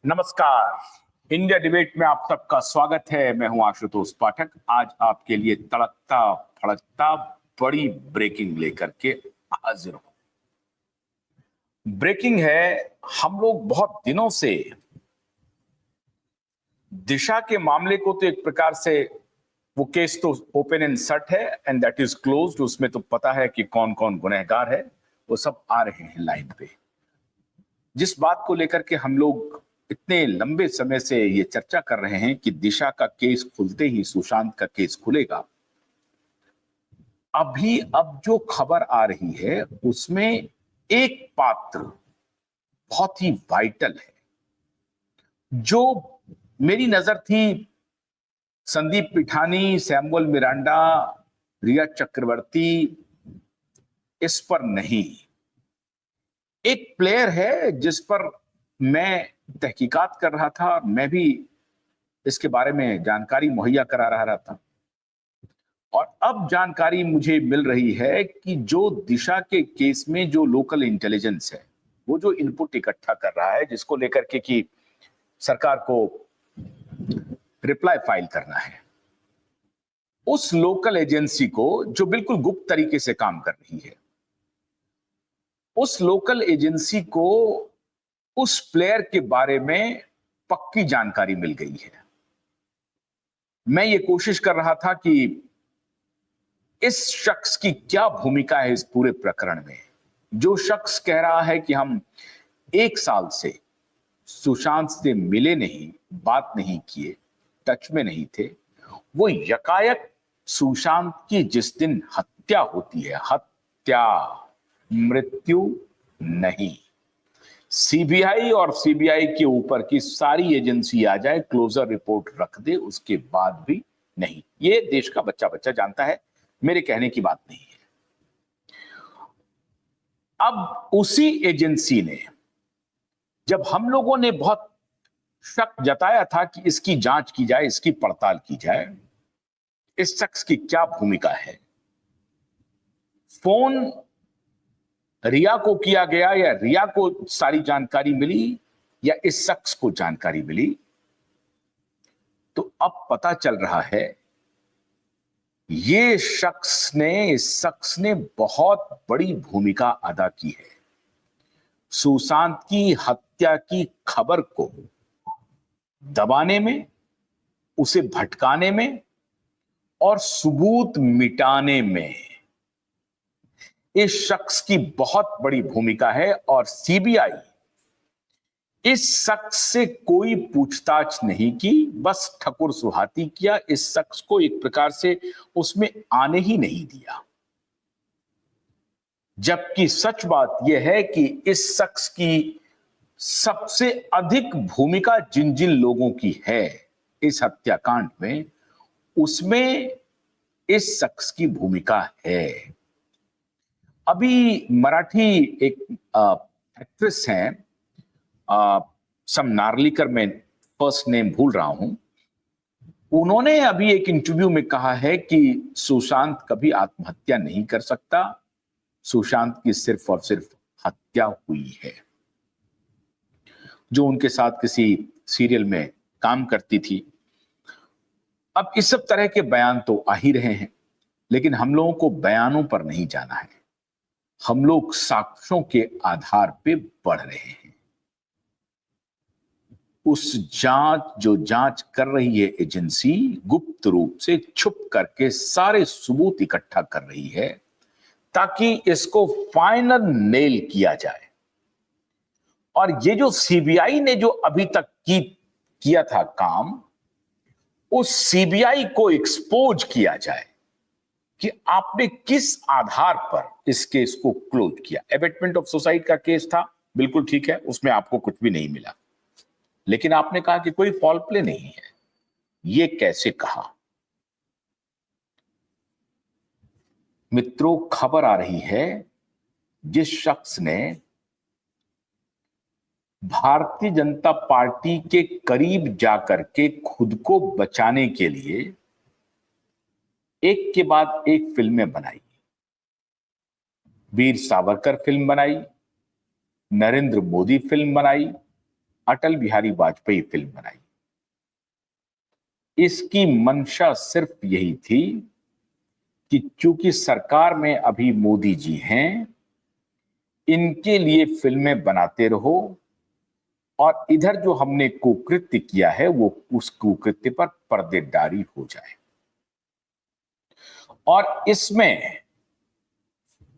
नमस्कार। India debate में आप सबका स्वागत है। मैं हूं आशुतोष पाठक। आज आपके लिए तड़कता फड़कता बड़ी ब्रेकिंग लेकर के हाजिर हूं। ब्रेकिंग है, हम लोग बहुत दिनों से दिशा के मामले को तो एक प्रकार से वो केस तो ओपन एंड शट है एंड दैट इज क्लोज्ड। उसमें तो पता है कि कौन कौन गुनहगार है, वो सब आ रहे हैं लाइन पे। जिस बात को लेकर के हम लोग इतने लंबे समय से ये चर्चा कर रहे हैं कि दिशा का केस खुलते ही सुशांत का केस खुलेगा, अब जो खबर आ रही है उसमें एक पात्र बहुत ही वाइटल है, जो मेरी नजर थी संदीप पिठानी, सैमुअल मिरांडा, रिया चक्रवर्ती, इस पर नहीं। एक प्लेयर है जिस पर मैं तहकीकात कर रहा था, मैं भी इसके बारे में जानकारी मुहैया करा रहा था, और अब जानकारी मुझे मिल रही है कि जो दिशा के केस में जो लोकल इंटेलिजेंस है, वो जो इनपुट इकट्ठा कर रहा है जिसको लेकर के कि सरकार को रिप्लाई फाइल करना है, उस लोकल एजेंसी को जो बिल्कुल गुप्त तरीके से काम कर रही है, उस लोकल एजेंसी को उस प्लेयर के बारे में पक्की जानकारी मिल गई है। मैं ये कोशिश कर रहा था कि इस शख्स की क्या भूमिका है इस पूरे प्रकरण में। जो शख्स कह रहा है कि हम 1 साल से सुशांत से मिले नहीं, बात नहीं किए, टच में नहीं थे, वो यकायक सुशांत की जिस दिन हत्या होती है, हत्या, मृत्यु नहीं, सीबीआई और सीबीआई के ऊपर की सारी एजेंसी आ जाए, क्लोजर रिपोर्ट रख दे, उसके बाद भी नहीं। ये देश का बच्चा बच्चा जानता है, मेरे कहने की बात नहीं है। अब उसी एजेंसी ने, जब हम लोगों ने बहुत शक जताया था कि इसकी जांच की जाए, इसकी पड़ताल की जाए, इस शख्स की क्या भूमिका है, फोन रिया को किया गया या रिया को सारी जानकारी मिली या इस शख्स को जानकारी मिली, तो अब पता चल रहा है इस शख्स ने बहुत बड़ी भूमिका अदा की है सुशांत की हत्या की खबर को दबाने में, उसे भटकाने में और सबूत मिटाने में। इस शख्स की बहुत बड़ी भूमिका है और सीबीआई इस शख्स से कोई पूछताछ नहीं की, बस ठकुर सुहाती किया, इस शख्स को एक प्रकार से उसमें आने ही नहीं दिया। जबकि सच बात यह है कि इस शख्स की सबसे अधिक भूमिका जिन जिन लोगों की है इस हत्याकांड में, उसमें इस शख्स की भूमिका है। अभी मराठी एक एक्ट्रेस हैं, सम नार्लिकर, मैं फर्स्ट नेम भूल रहा हूं, उन्होंने अभी एक इंटरव्यू में कहा है कि सुशांत कभी आत्महत्या नहीं कर सकता, सुशांत की सिर्फ और सिर्फ हत्या हुई है। जो उनके साथ किसी सीरियल में काम करती थी। अब इस सब तरह के बयान तो आ ही रहे हैं, लेकिन हम लोगों को बयानों पर नहीं जाना है, हम लोग साक्ष्यों के आधार पे बढ़ रहे हैं। उस जो जांच कर रही है एजेंसी, गुप्त रूप से छुप करके सारे सबूत इकट्ठा कर रही है ताकि इसको फाइनल नेल किया जाए। और ये जो सीबीआई ने जो अभी तक किया था काम, उस सीबीआई को एक्सपोज किया जाए कि आपने किस आधार पर इस केस को क्लोज किया। एबेटमेंट ऑफ सुसाइड का केस था, बिल्कुल ठीक है, उसमें आपको कुछ भी नहीं मिला, लेकिन आपने कहा कि कोई फॉल प्ले नहीं है। ये कैसे कहा? मित्रों, खबर आ रही है जिस शख्स ने भारतीय जनता पार्टी के करीब जाकर के खुद को बचाने के लिए एक के बाद एक फिल्में बनाई। वीर सावरकर फिल्म बनाई, नरेंद्र मोदी फिल्म बनाई, अटल बिहारी वाजपेयी फिल्म बनाई। इसकी मंशा सिर्फ यही थी कि चूंकि सरकार में अभी मोदी जी हैं, इनके लिए फिल्में बनाते रहो और इधर जो हमने कुकृत्य किया है वो उस कुकृत्य पर पर्देदारी हो जाए। और इसमें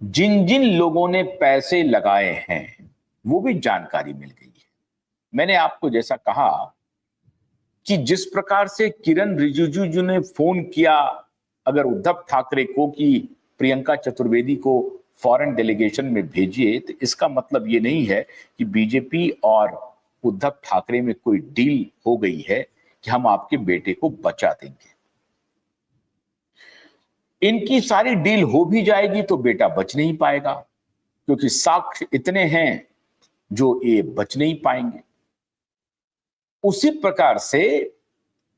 जिन जिन लोगों ने पैसे लगाए हैं वो भी जानकारी मिल गई है। मैंने आपको जैसा कहा कि जिस प्रकार से किरण रिजिजू जी ने फोन किया अगर उद्धव ठाकरे को कि प्रियंका चतुर्वेदी को फॉरेन डेलीगेशन में भेजिए, तो इसका मतलब ये नहीं है कि बीजेपी और उद्धव ठाकरे में कोई डील हो गई है कि हम आपके बेटे को बचा देंगे। इनकी सारी डील हो भी जाएगी तो बेटा बच नहीं पाएगा, क्योंकि साक्ष्य इतने हैं जो ये बच नहीं पाएंगे। उसी प्रकार से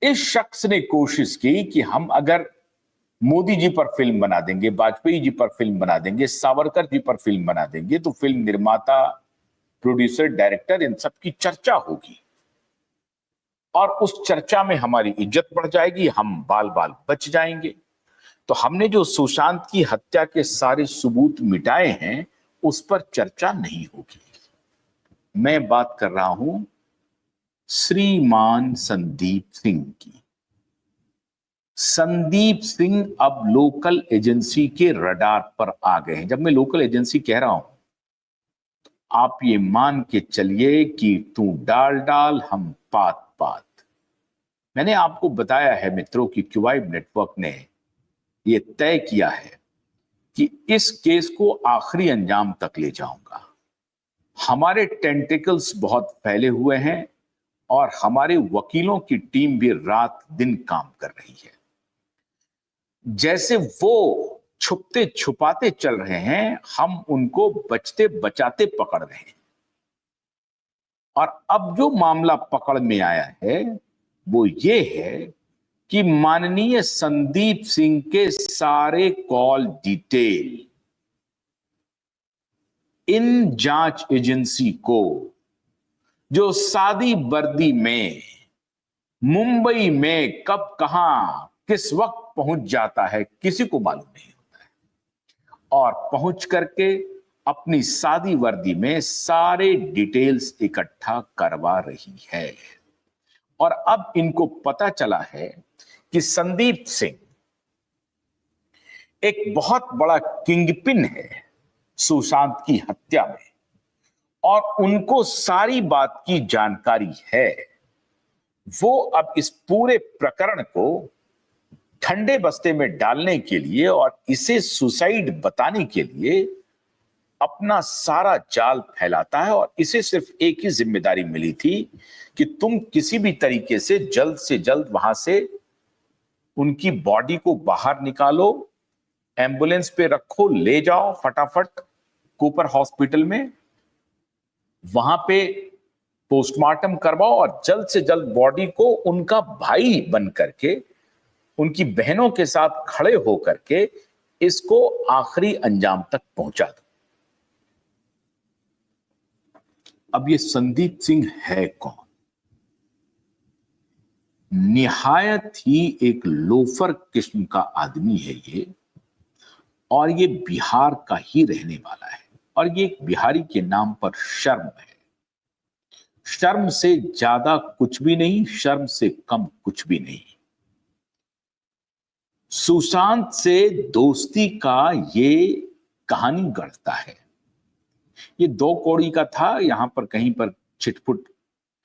इस शख्स ने कोशिश की कि हम अगर मोदी जी पर फिल्म बना देंगे, वाजपेयी जी पर फिल्म बना देंगे, सावरकर जी पर फिल्म बना देंगे, तो फिल्म निर्माता, प्रोड्यूसर, डायरेक्टर, इन सब की चर्चा होगी और उस चर्चा में हमारी इज्जत बढ़ जाएगी, हम बाल बाल बच जाएंगे। तो हमने जो सुशांत की हत्या के सारे सबूत मिटाए हैं उस पर चर्चा नहीं होगी। मैं बात कर रहा हूं श्रीमान संदीप सिंह की। संदीप सिंह अब लोकल एजेंसी के रडार पर आ गए हैं। जब मैं लोकल एजेंसी कह रहा हूं तो आप ये मान के चलिए कि तू डाल डाल हम पात पात। मैंने आपको बताया है मित्रों कि क्यूवाइब नेटवर्क ने ये तय किया है कि इस केस को आखिरी अंजाम तक ले जाऊंगा। हमारे टेंटिकल्स बहुत फैले हुए हैं और हमारे वकीलों की टीम भी रात दिन काम कर रही है। जैसे वो छुपते छुपाते चल रहे हैं, हम उनको बचते बचाते पकड़ रहे हैं। और अब जो मामला पकड़ में आया है वो ये है कि माननीय संदीप सिंह के सारे कॉल डिटेल इन जांच एजेंसी को, जो सादी वर्दी में मुंबई में कब कहां किस वक्त पहुंच जाता है किसी को मालूम नहीं होता है, और पहुंच करके अपनी सादी वर्दी में सारे डिटेल्स इकट्ठा करवा रही है। और अब इनको पता चला है कि संदीप सिंह एक बहुत बड़ा किंगपिन है सुशांत की हत्या में, और उनको सारी बात की जानकारी है। वो अब इस पूरे प्रकरण को ठंडे बस्ते में डालने के लिए और इसे सुसाइड बताने के लिए अपना सारा जाल फैलाता है। और इसे सिर्फ एक ही जिम्मेदारी मिली थी कि तुम किसी भी तरीके से जल्द वहां से उनकी बॉडी को बाहर निकालो, एम्बुलेंस पे रखो, ले जाओ फटाफट कूपर हॉस्पिटल में, वहां पे पोस्टमार्टम करवाओ और जल्द से जल्द बॉडी को उनका भाई बन करके, उनकी बहनों के साथ खड़े होकर के इसको आखिरी अंजाम तक पहुंचा दो। अब ये संदीप सिंह है कौन? निहायत ही एक लोफर किस्म का आदमी है ये, और ये बिहार का ही रहने वाला है। और ये एक बिहारी के नाम पर शर्म है। शर्म से ज्यादा कुछ भी नहीं, शर्म से कम कुछ भी नहीं। सुशांत से दोस्ती का ये कहानी गढ़ता है। ये 2 कौड़ी का था, यहां पर कहीं पर छिटपुट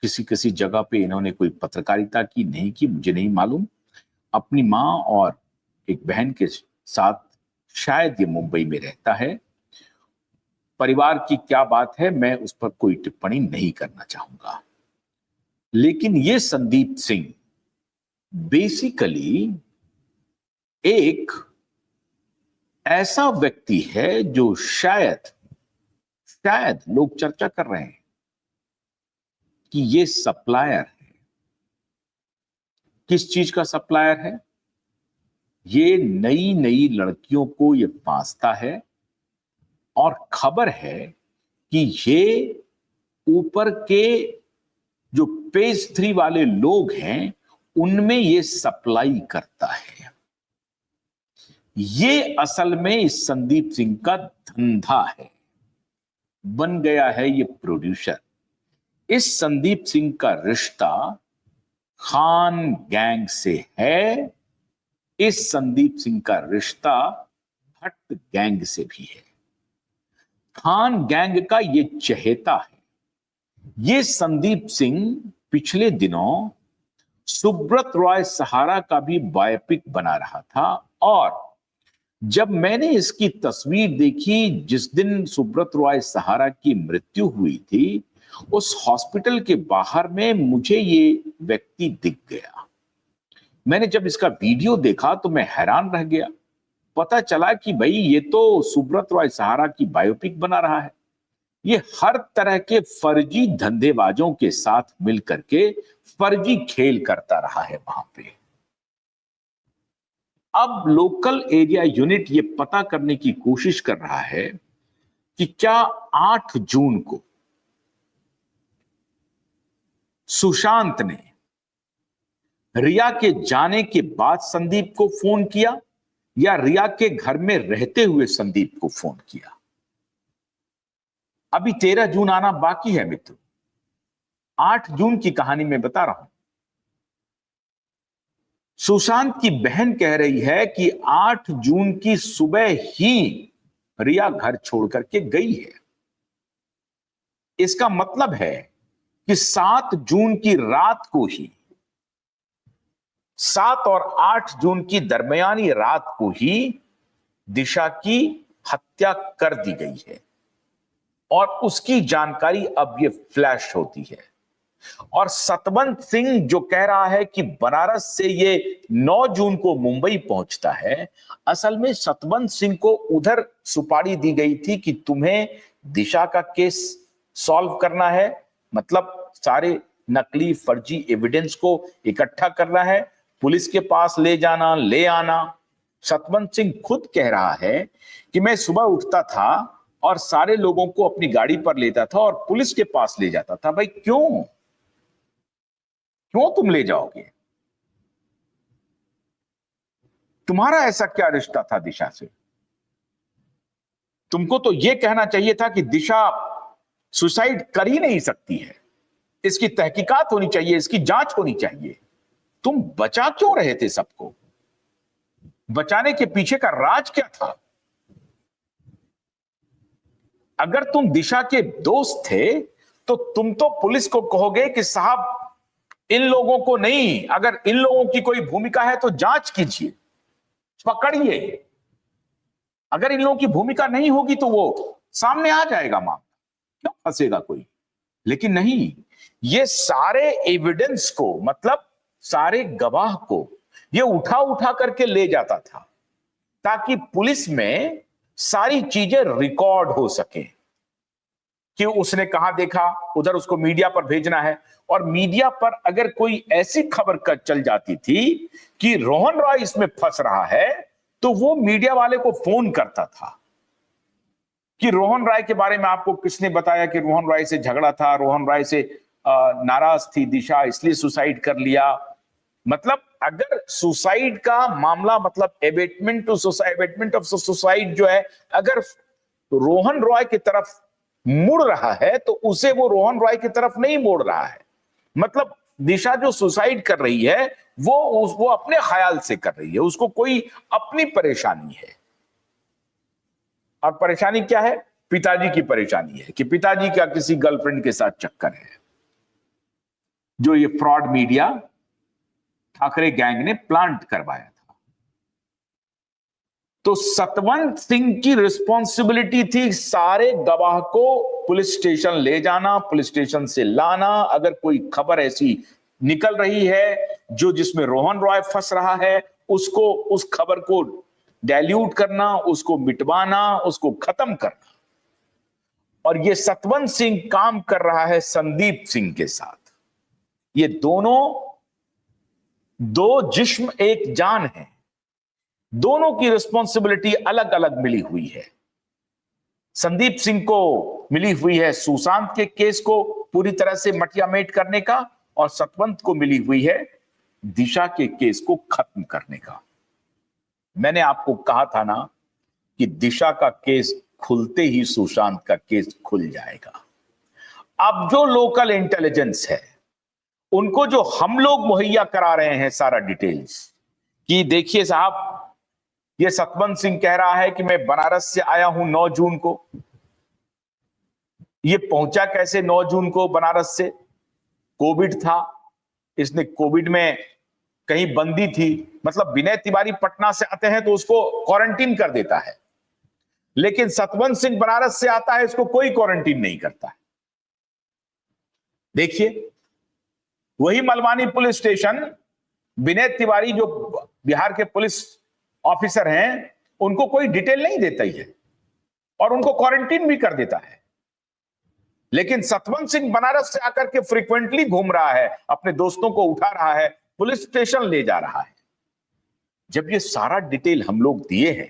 किसी किसी जगह पे इन्होंने कोई पत्रकारिता की नहीं की, मुझे नहीं मालूम। अपनी मां और एक बहन के साथ शायद ये मुंबई में रहता है। परिवार की क्या बात है मैं उस पर कोई टिप्पणी नहीं करना चाहूंगा। लेकिन ये संदीप सिंह बेसिकली एक ऐसा व्यक्ति है जो शायद लोग चर्चा कर रहे हैं कि ये सप्लायर है। किस चीज का सप्लायर है? ये नई नई लड़कियों को ये फांसता है, और खबर है कि ये ऊपर के जो पेज 3 वाले लोग हैं उनमें ये सप्लाई करता है। ये असल में इस संदीप सिंह का धंधा है, बन गया है ये प्रोड्यूसर। इस संदीप सिंह का रिश्ता खान गैंग से है, इस संदीप सिंह का रिश्ता भट्ट गैंग से भी है। खान गैंग का ये चहेता है। ये संदीप सिंह पिछले दिनों सुब्रत रॉय सहारा का भी बायोपिक बना रहा था, और जब मैंने इसकी तस्वीर देखी जिस दिन सुब्रत रॉय सहारा की मृत्यु हुई थी, उस हॉस्पिटल के बाहर में मुझे ये व्यक्ति दिख गया। मैंने जब इसका वीडियो देखा तो मैं हैरान रह गया। पता चला कि भाई ये तो सुब्रत रॉय सहारा की बायोपिक बना रहा है। ये हर तरह के फर्जी धंधेबाजों के साथ मिलकर के फर्जी खेल करता रहा है वहां पे। अब लोकल एरिया यूनिट ये पता करने की कोशिश कर रहा है कि क्या 8 जून को सुशांत ने रिया के जाने के बाद संदीप को फोन किया या रिया के घर में रहते हुए संदीप को फोन किया। अभी 13 जून आना बाकी है मित्रों। 8 जून की कहानी मैं बता रहा हूं। सुशांत की बहन कह रही है कि 8 जून की सुबह ही रिया घर छोड़ करके गई है। इसका मतलब है कि 7 जून की रात को ही, 7 और 8 जून की दरमियानी रात को ही दिशा की हत्या कर दी गई है, और उसकी जानकारी अब ये फ्लैश होती है। और सतवंत सिंह जो कह रहा है कि बनारस से ये 9 जून को मुंबई पहुंचता है, असल में सतवंत सिंह को उधर सुपारी दी गई थी कि तुम्हें दिशा का केस सॉल्व करना है, मतलब सारे नकली फर्जी एविडेंस को इकट्ठा करना है, पुलिस के पास ले जाना, ले आना। सतवंत सिंह खुद कह रहा है कि मैं सुबह उठता था और सारे लोगों को अपनी गाड़ी पर लेता था और पुलिस के पास ले जाता था। भाई क्यों तुम ले जाओगे? तुम्हारा ऐसा क्या रिश्ता था दिशा से? तुमको तो यह कहना चाहिए था कि दिशा सुसाइड कर ही नहीं सकती है, इसकी तहकीकात होनी चाहिए, इसकी जांच होनी चाहिए। तुम बचा क्यों रहे थे सबको? बचाने के पीछे का राज क्या था? अगर तुम दिशा के दोस्त थे तो तुम तो पुलिस को कहोगे कि साहब इन लोगों को नहीं, अगर इन लोगों की कोई भूमिका है तो जांच कीजिए, पकड़िए। अगर इन लोगों की भूमिका नहीं होगी तो वो सामने आ जाएगा मामला, क्यों फंसेगा कोई? लेकिन नहीं, ये सारे एविडेंस को, मतलब सारे गवाह को ये उठा उठा करके ले जाता था ताकि पुलिस में सारी चीजें रिकॉर्ड हो सके कि उसने कहां देखा, उधर उसको मीडिया पर भेजना है। और मीडिया पर अगर कोई ऐसी खबर चल जाती थी कि रोहन रॉय इसमें फंस रहा है, तो वो मीडिया वाले को फोन करता था कि रोहन रॉय के बारे में आपको किसने बताया कि रोहन रॉय से झगड़ा था, रोहन रॉय से नाराज थी दिशा, इसलिए सुसाइड कर लिया। मतलब अगर सुसाइड का मामला, मतलब एबेटमेंट ऑफ सुसाइड जो है, अगर रोहन रॉय की तरफ मुड़ रहा है तो उसे वो रोहन रॉय की तरफ नहीं मोड़ रहा है। मतलब दिशा जो सुसाइड कर रही है वो अपने ख्याल से कर रही है, उसको कोई अपनी परेशानी है। और परेशानी क्या है? पिताजी की परेशानी है कि पिताजी का किसी गर्लफ्रेंड के साथ चक्कर है, जो ये फ्रॉड मीडिया ठाकरे गैंग ने प्लांट करवाया था। तो सतवंत सिंह की रिस्पॉन्सिबिलिटी थी सारे गवाह को पुलिस स्टेशन ले जाना, पुलिस स्टेशन से लाना। अगर कोई खबर ऐसी निकल रही है जो जिसमें रोहन रॉय फंस रहा है, उसको, उस खबर को डाइल्यूट करना, उसको मिटवाना, उसको खत्म करना। और ये सतवंत सिंह काम कर रहा है संदीप सिंह के साथ। ये दोनों दो जिस्म एक जान है, दोनों की रिस्पॉन्सिबिलिटी अलग अलग मिली हुई है। संदीप सिंह को मिली हुई है सुशांत के केस को पूरी तरह से मटियामेट करने का, और सतवंत को मिली हुई है दिशा के केस को खत्म करने का। मैंने आपको कहा था ना कि दिशा का केस खुलते ही सुशांत का केस खुल जाएगा। अब जो लोकल इंटेलिजेंस है, उनको जो हम लोग मुहैया करा रहे हैं सारा डिटेल्स, कि देखिए साहब, ये सतवंत सिंह कह रहा है कि मैं बनारस से आया हूं 9 जून को। ये पहुंचा कैसे 9 जून को बनारस से? कोविड था, इसने कोविड में कहीं बंदी थी, मतलब विनय तिवारी पटना से आते हैं तो उसको क्वारंटीन कर देता है, लेकिन सतवंत सिंह बनारस से आता है, इसको कोई क्वारंटीन नहीं करता है। देखिए, वही मलवानी पुलिस स्टेशन, विनय तिवारी जो बिहार के पुलिस ऑफिसर हैं, उनको कोई डिटेल नहीं देता ही है और उनको क्वारंटीन भी कर देता है। लेकिन सतवंत सिंह बनारस से आकर के फ्रीक्वेंटली घूम रहा है, अपने दोस्तों को उठा रहा है, पुलिस स्टेशन ले जा रहा है। जब ये सारा डिटेल हम लोग दिए हैं,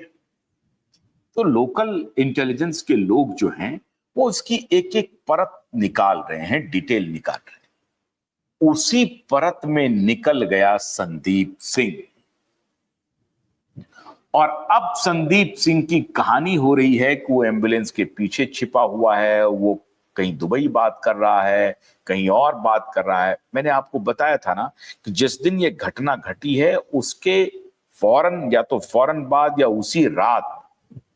तो लोकल इंटेलिजेंस के लोग जो हैं वो उसकी एक एक परत निकाल रहे हैं, डिटेल निकाल रहे हैं। उसी परत में निकल गया संदीप सिंह, और अब संदीप सिंह की कहानी हो रही है कि वो एम्बुलेंस के पीछे छिपा हुआ है, वो कहीं दुबई बात कर रहा है, कहीं और बात कर रहा है। मैंने आपको बताया था ना कि जिस दिन ये घटना घटी है उसके फौरन या तो फौरन बाद या उसी रात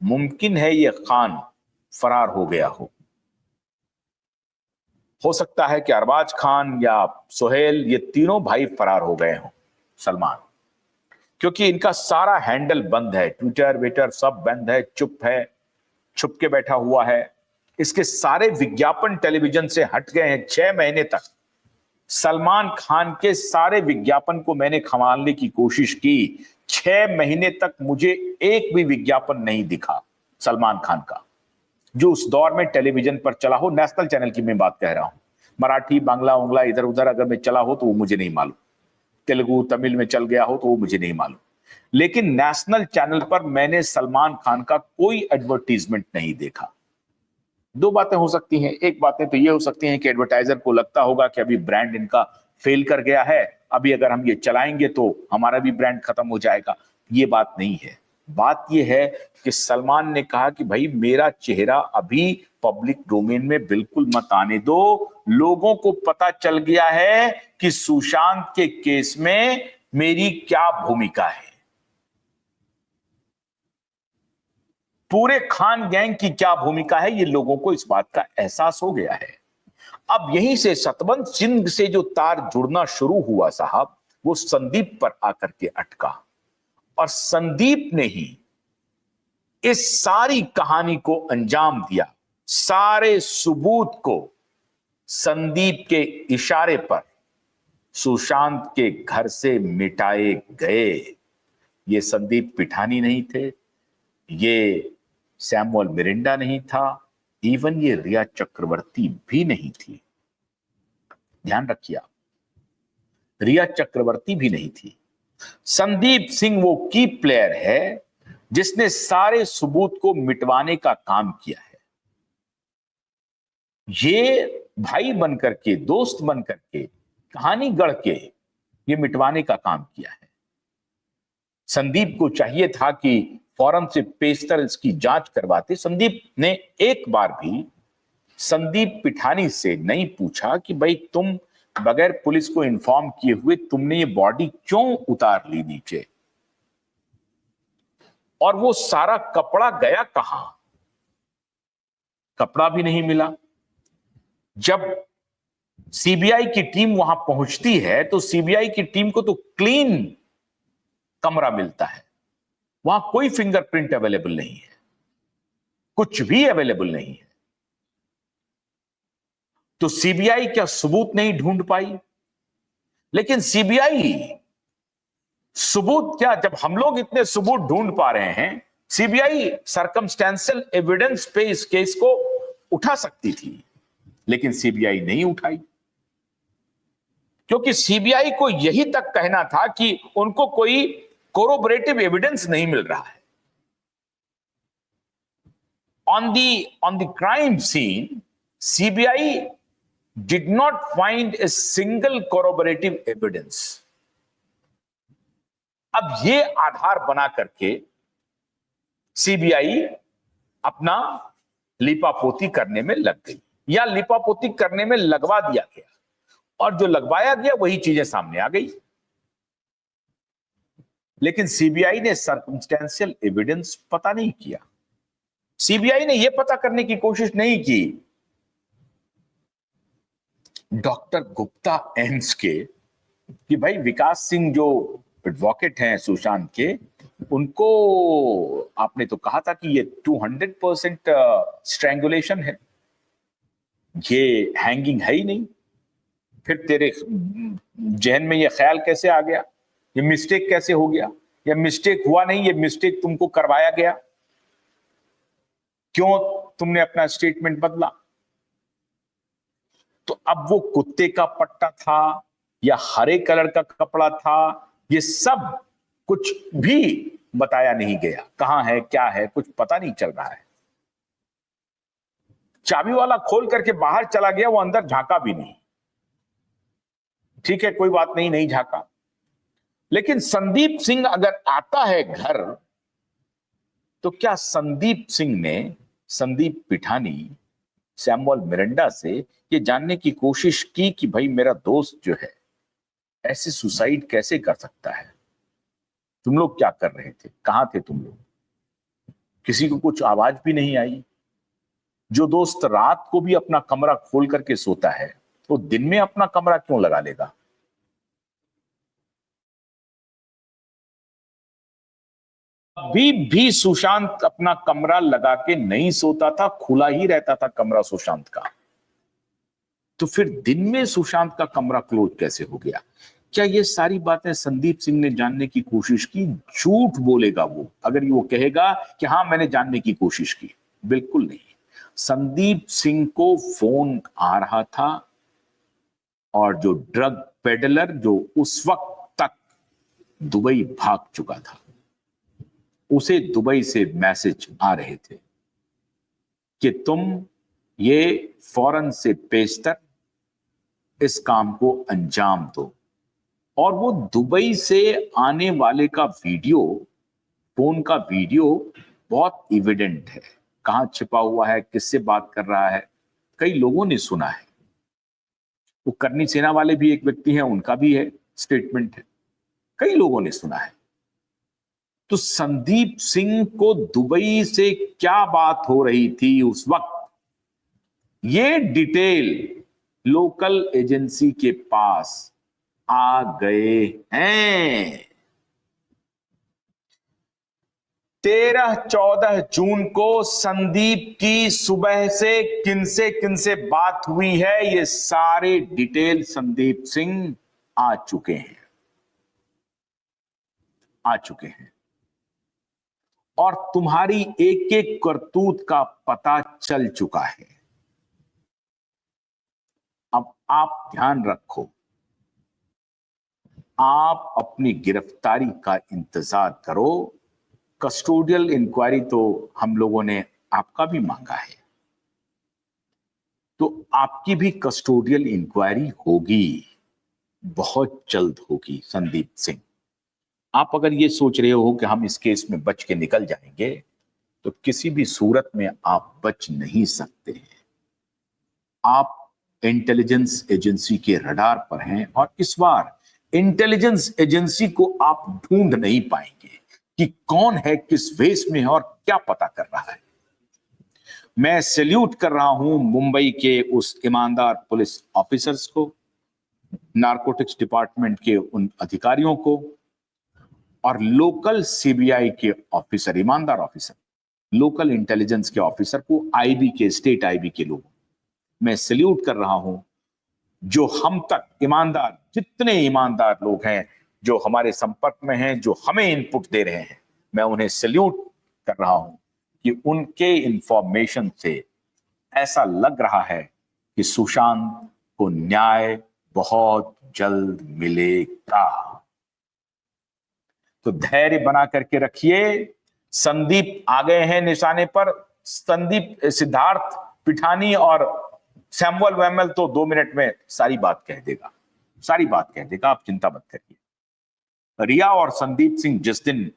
मुमकिन है ये खान फरार हो गया हो सकता है कि अरबाज खान या सोहेल, ये तीनों भाई फरार हो गए हों सलमान, क्योंकि इनका सारा हैंडल बंद है, ट्विटर वेटर सब बंद है, चुप है, छुप के बैठा हुआ है। इसके सारे विज्ञापन टेलीविजन से हट गए हैं 6 महीने तक। सलमान खान के सारे विज्ञापन को मैंने खंगालने की कोशिश की, 6 महीने तक मुझे एक भी विज्ञापन नहीं दिखा सलमान खान का, जो उस दौर में टेलीविजन पर चला हो। नेशनल चैनल की मैं बात कह रहा हूं, मराठी बांग्ला उंगला इधर उधर अगर मैं चला हो तो वो मुझे नहीं मालूम, तेलुगु तमिल में चल गया हो तो वो मुझे नहीं मालूम, लेकिन नेशनल चैनल पर मैंने सलमान खान का कोई एडवर्टीजमेंट नहीं देखा। 2 बातें हो सकती हैं, एक बातें तो ये हो सकती हैं कि एडवर्टाइजर को लगता होगा कि अभी ब्रांड इनका फेल कर गया है, अभी अगर हम ये चलाएंगे तो हमारा भी ब्रांड खत्म हो जाएगा। ये बात नहीं है। बात ये है कि सलमान ने कहा कि भाई मेरा चेहरा अभी पब्लिक डोमेन में बिल्कुल मत आने दो, लोगों को पता चल गया है कि सुशांत के केस में मेरी क्या भूमिका है, पूरे खान गैंग की क्या भूमिका है, ये लोगों को इस बात का एहसास हो गया है। अब यहीं से सतवंत सिंह से जो तार जुड़ना शुरू हुआ साहब, वो संदीप पर आकर के अटका, और संदीप ने ही इस सारी कहानी को अंजाम दिया। सारे सबूत को संदीप के इशारे पर सुशांत के घर से मिटाए गए। ये संदीप पिठानी नहीं थे, ये सैमुअल मिरिंडा नहीं था, इवन ये रिया चक्रवर्ती भी नहीं थी। ध्यान रखिए आप, रिया चक्रवर्ती भी नहीं थी। संदीप सिंह वो की प्लेयर है जिसने सारे सबूत को मिटवाने का काम किया है। ये भाई बनकर के, दोस्त बनकर के, कहानी गढ़ के ये मिटवाने का काम किया है। संदीप को चाहिए था कि फौरन से पेशतर इसकी जांच करवाते। संदीप ने एक बार भी संदीप पिठानी से नहीं पूछा कि भाई तुम बगैर पुलिस को इन्फॉर्म किए हुए तुमने ये बॉडी क्यों उतार ली नीचे, और वो सारा कपड़ा गया कहां? कपड़ा भी नहीं मिला। जब सीबीआई की टीम वहां पहुंचती है तो सीबीआई की टीम को तो क्लीन कमरा मिलता है, वहां कोई फिंगरप्रिंट अवेलेबल नहीं है, कुछ भी अवेलेबल नहीं है। तो सीबीआई क्या सबूत नहीं ढूंढ पाई? लेकिन सीबीआई सबूत क्या, जब हम लोग इतने सबूत ढूंढ पा रहे हैं, सीबीआई सर्कमस्टेंशियल एविडेंस पे इस केस को उठा सकती थी, लेकिन सीबीआई नहीं उठाई, क्योंकि सीबीआई को यही तक कहना था कि उनको कोई कोरोबरेटिव एविडेंस नहीं मिल रहा है। On the crime scene CBI did not find a single corroborative evidence. अब ये आधार बना करके सीबीआई अपना लिपापोती करने में लग गई, या लिपापोती करने में लगवा दिया गया, और जो लगवाया गया वही चीजें सामने आ गई। लेकिन सीबीआई ने सर्कमस्टेंशियल एविडेंस पता नहीं किया। सीबीआई ने यह पता करने की कोशिश नहीं की डॉक्टर गुप्ता एम्स के कि भाई विकास सिंह जो एडवोकेट हैं सुशांत के, उनको आपने तो कहा था कि ये 200% स्ट्रैंगुलेशन है, ये हैंगिंग है ही नहीं, फिर तेरे जहन में ये ख्याल कैसे आ गया, ये मिस्टेक कैसे हो गया? ये मिस्टेक हुआ नहीं, ये मिस्टेक तुमको करवाया गया। क्यों तुमने अपना स्टेटमेंट बदला? तो अब वो कुत्ते का पट्टा था या हरे कलर का कपड़ा था, ये सब कुछ भी बताया नहीं गया। कहां है, क्या है, कुछ पता नहीं चल रहा है। चाबी वाला खोल करके बाहर चला गया, वो अंदर झांका भी नहीं। ठीक है, कोई बात नहीं, नहीं झांका। लेकिन संदीप सिंह अगर आता है घर, तो क्या संदीप सिंह ने संदीप पिठानी, सैमुअल मिरांडा से ये जानने की कोशिश की कि भाई मेरा दोस्त जो है ऐसे सुसाइड कैसे कर सकता है? तुम लोग क्या कर रहे थे, कहां थे तुम लोग? किसी को कुछ आवाज भी नहीं आई। जो दोस्त रात को भी अपना कमरा खोल करके सोता है, तो दिन में अपना कमरा क्यों लगा लेगा? अभी भी सुशांत अपना कमरा लगा के नहीं सोता था, खुला ही रहता था कमरा सुशांत का। तो फिर दिन में सुशांत का कमरा क्लोज कैसे हो गया? क्या ये सारी बातें संदीप सिंह ने जानने की कोशिश की? झूठ बोलेगा वो अगर वो कहेगा कि हाँ मैंने जानने की कोशिश की। बिल्कुल नहीं। संदीप सिंह को फोन आ रहा था, और जो ड्रग पेडलर जो उस वक्त तक दुबई भाग चुका था, उसे दुबई से मैसेज आ रहे थे कि तुम ये फौरन से पेशतर इस काम को अंजाम दो। और वो दुबई से आने वाले का वीडियो, फोन का वीडियो बहुत एविडेंट है। कहां छिपा हुआ है, किससे बात कर रहा है, कई लोगों ने सुना है। वो करनी सेना वाले भी एक व्यक्ति हैं, उनका भी है स्टेटमेंट है, कई लोगों ने सुना है। तो संदीप सिंह को दुबई से क्या बात हो रही थी उस वक्त, ये डिटेल लोकल एजेंसी के पास आ गए हैं। 13-14 जून को संदीप की सुबह से किनसे बात हुई है, ये सारे डिटेल संदीप सिंह आ चुके हैं, आ चुके हैं। और तुम्हारी एक एक करतूत का पता चल चुका है। अब आप ध्यान रखो, आप अपनी गिरफ्तारी का इंतजार करो। कस्टोडियल इंक्वायरी तो हम लोगों ने आपका भी मांगा है, तो आपकी भी कस्टोडियल इंक्वायरी होगी, बहुत जल्द होगी। संदीप सिंह, आप अगर ये सोच रहे हो कि हम इस केस में बच के निकल जाएंगे, तो किसी भी सूरत में आप बच नहीं सकते हैं। आप इंटेलिजेंस एजेंसी के रडार पर हैं, और इस बार इंटेलिजेंस एजेंसी को आप ढूंढ नहीं पाएंगे कि कौन है, किस वेश में है और क्या पता कर रहा है। मैं सैल्यूट कर रहा हूं मुंबई के उस ईमानदार पुलिस ऑफिसर्स को, नारकोटिक्स डिपार्टमेंट के उन अधिकारियों को, और लोकल सीबीआई के ऑफिसर, ईमानदार ऑफिसर, लोकल इंटेलिजेंस के ऑफिसर को, आईबी के, स्टेट आईबी के लोगों, मैं सैल्यूट कर रहा हूं। जो हम तक ईमानदार, जितने ईमानदार लोग हैं जो हमारे संपर्क में हैं, जो हमें इनपुट दे रहे हैं, मैं उन्हें सैल्यूट कर रहा हूं कि उनके इंफॉर्मेशन से ऐसा लग रहा है कि सुशांत को न्याय बहुत जल्द मिलेगा। तो धैर्य बना करके रखिए। संदीप आ गए हैं निशाने पर। संदीप, सिद्धार्थ पिठानी और सैमुअल वैमुअल तो 2 मिनट में सारी बात कह देगा, सारी बात कह देगा, आप चिंता मत करिए। रिया और संदीप सिंह जिस दिन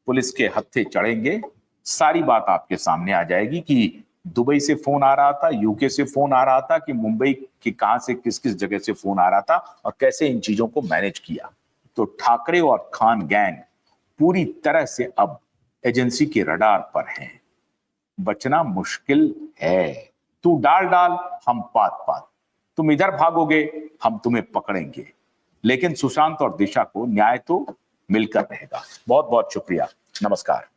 पुलिस के हत्थे चढ़ेंगे, सारी बात आपके सामने आ जाएगी कि दुबई से फोन आ रहा था, यूके से फोन आ रहा था, कि मुंबई की कहां से किस किस जगह से फोन आ रहा था और कैसे इन चीजों को मैनेज किया। तो ठाकरे और खान गैंग पूरी तरह से अब एजेंसी के रडार पर हैं। बचना मुश्किल है। तू डाल डाल, हम पात पात। तुम इधर भागोगे, हम तुम्हें पकड़ेंगे। लेकिन सुशांत और दिशा को न्याय तो मिलकर रहेगा। बहुत बहुत शुक्रिया। नमस्कार।